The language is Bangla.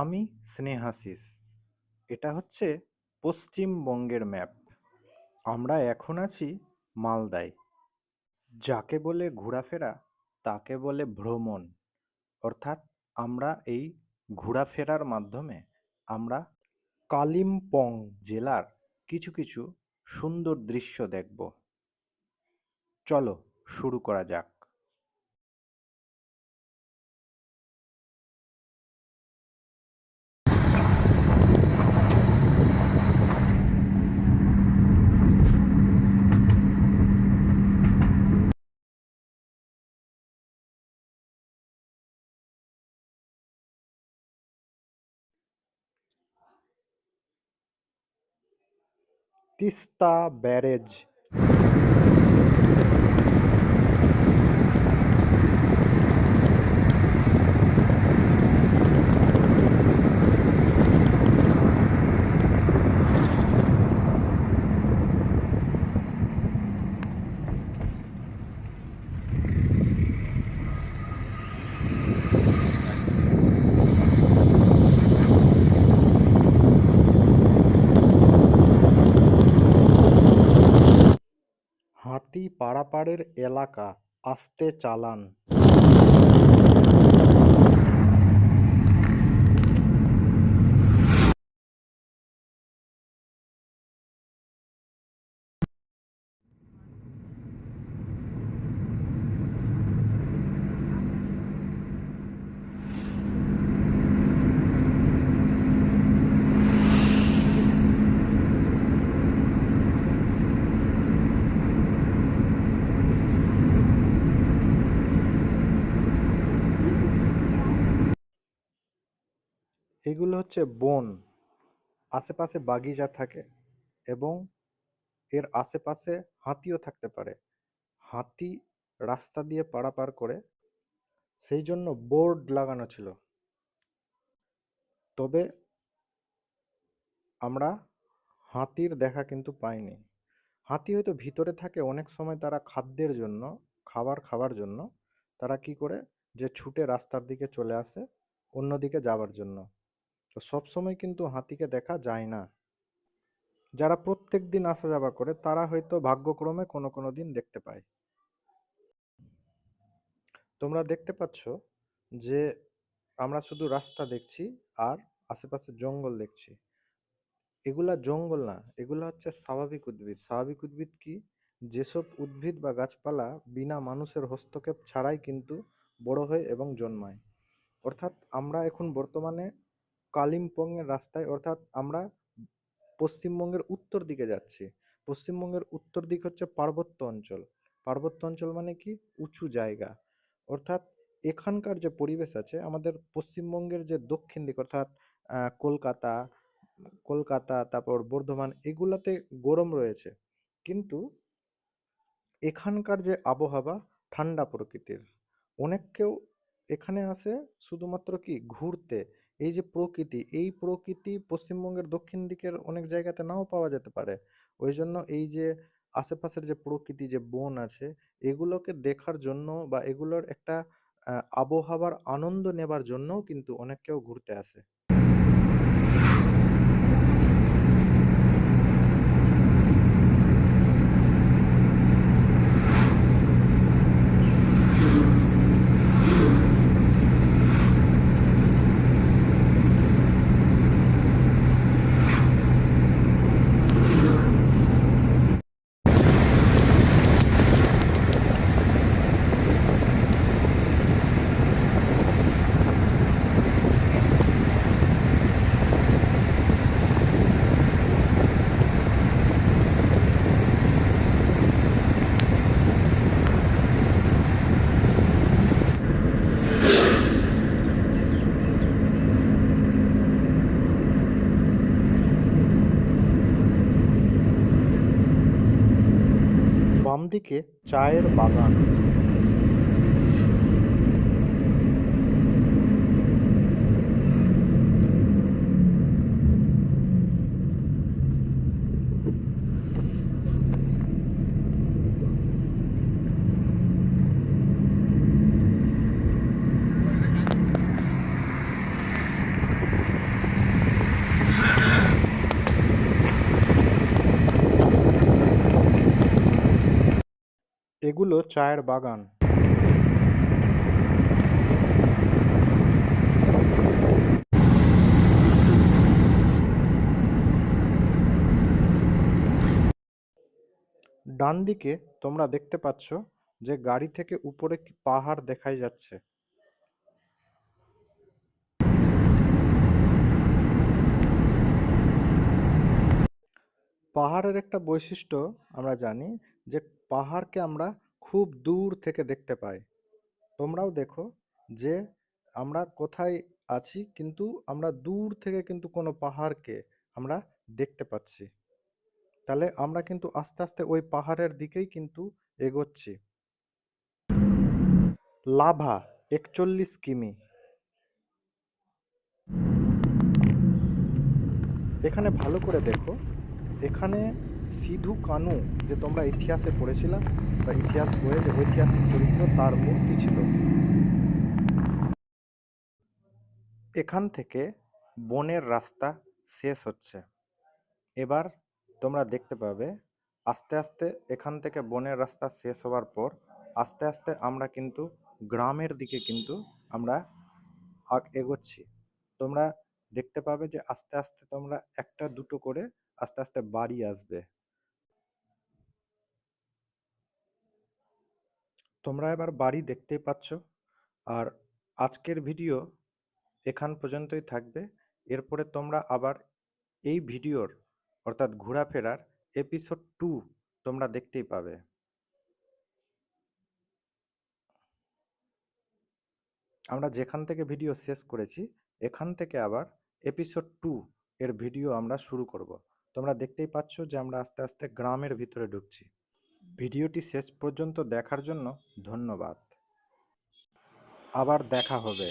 আমি স্নেহাশিস। এটা হচ্ছে পশ্চিমবঙ্গের ম্যাপ। আমরা এখন আছি মালদায়। যাকে বলে ঘোরাফেরা তাকে বলে ভ্রমণ। অর্থাৎ আমরা এই ঘোরাফেরার মাধ্যমে আমরা কালিম্পং জেলার কিছু কিছু সুন্দর দৃশ্য দেখব। চলো শুরু করা যাক। তিস্তা ব্যারেজ। হাতি পারাপারের এলাকা, আস্তে চালান। এগুলো হচ্ছে বন। আশেপাশে বাগিচা থাকে এবং এর আশেপাশে হাতিও থাকতে পারে। হাতি রাস্তা দিয়ে পারাপার করে, সেই জন্য বোর্ড লাগানো ছিল। তবে আমরা হাতির দেখা কিন্তু পাইনি। হাতি হয়তো ভিতরে থাকে, অনেক সময় তারা খাদ্যের জন্য, খাবার খাওয়ার জন্য তারা কি করে যে ছুটে রাস্তার দিকে চলে আসে অন্যদিকে যাওয়ার জন্য। তো সবসময় কিন্তু হাতিকে দেখা যায় না। যারা প্রত্যেক দিন আসা যাওয়া করে তারা হয়তো ভাগ্যক্রমে কোনো কোনো দিন দেখতে পায়। তোমরা দেখতে পাচ্ছ যে আমরা শুধু রাস্তা দেখছি আর আশেপাশে জঙ্গল দেখছি। এগুলা জঙ্গল না, এগুলা হচ্ছে স্বাভাবিক উদ্ভিদ। স্বাভাবিক উদ্ভিদ কি? যেসব উদ্ভিদ বা গাছপালা বিনা মানুষের হস্তক্ষেপ ছাড়াই কিন্তু বড় হয় এবং জন্মায়। অর্থাৎ আমরা এখন বর্তমানে কালিম্পংয়ের রাস্তায়, অর্থাৎ আমরা পশ্চিমবঙ্গের উত্তর দিকে যাচ্ছি। পশ্চিমবঙ্গের উত্তর দিক হচ্ছে পার্বত্য অঞ্চল। পার্বত্য অঞ্চল মানে কি? উঁচু জায়গা। অর্থাৎ এখানকার যে পরিবেশ আছে, আমাদের পশ্চিমবঙ্গের যে দক্ষিণ দিক অর্থাৎ কলকাতা, তারপর বর্ধমান, এগুলাতে গরম রয়েছে। কিন্তু এখানকার যে আবহাওয়া ঠান্ডা প্রকৃতির। অনেক কেউ এখানে আসে শুধুমাত্র কি ঘুরতে। এই যে প্রকৃতি, এই প্রকৃতি পশ্চিমবঙ্গের দক্ষিণ দিকের অনেক জায়গাতে নাও পাওয়া যেতে পারে। ওই জন্য এই যে আশেপাশের যে প্রকৃতি, যে বন আছে, এগুলোকে দেখার জন্য বা এগুলোর একটা আবহাওয়ার আনন্দ নেবার জন্যও কিন্তু অনেক কেউ ঘুরতে আসে। বাম দিকে চায়ের বাগান। এগুলো চায়ের বাগান। ডান দিকে তোমরা দেখতে পাচ্ছ যে গাড়ি থেকে উপরে কি পাহাড় দেখাই যাচ্ছে। পাহাড়ের একটা বৈশিষ্ট্য আমরা জানি যে পাহাড়কে আমরা খুব দূর থেকে দেখতে পাই। তোমরাও দেখো যে আমরা কোথায় আছি, কিন্তু আমরা দূর থেকে কিন্তু কোনো পাহাড়কে আমরা দেখতে পাচ্ছি। তাহলে আমরা কিন্তু আস্তে আস্তে ওই পাহাড়ের দিকেই কিন্তু এগোচ্ছি। লাভা 41 কিমি। এখানে ভালো করে দেখো, এখানে সিধু কানু, যে তোমরা ইতিহাসে পড়েছিলা বা ইতিহাস বইয়ে যে ঐতিহাসিক চরিত্র, তার মূর্তি ছিল। এখান থেকে বনের রাস্তা শেষ হচ্ছে। এবার তোমরা দেখতে পাবে আস্তে আস্তে এখান থেকে বনের রাস্তা শেষ হওয়ার পর আস্তে আস্তে আমরা কিন্তু গ্রামের দিকে কিন্তু আমরা এগোচ্ছি। তোমরা দেখতে পাবে যে আস্তে আস্তে তোমরা একটা দুটো করে আস্তে আস্তে বাড়ি আসবে। তোমরা এবার বাড়ি দেখতেই পাচ্ছ। আর আজকের ভিডিও এখান পর্যন্তই থাকবে। এরপরে তোমরা আবার এই ভিডিওর অর্থাৎ ঘোরাফেরার এপিসোড 2 তোমরা দেখতেই পাবে। আমরা যেখান থেকে ভিডিও শেষ করেছি এখান থেকে আবার এপিসোড 2 এর ভিডিও আমরা শুরু করব। তোমরা দেখতেই পাচ্ছ যে আমরা আস্তে আস্তে গ্রামের ভিতরে ঢুকছি। ভিডিওটি শেষ পর্যন্ত দেখার জন্য ধন্যবাদ। আবার দেখা হবে।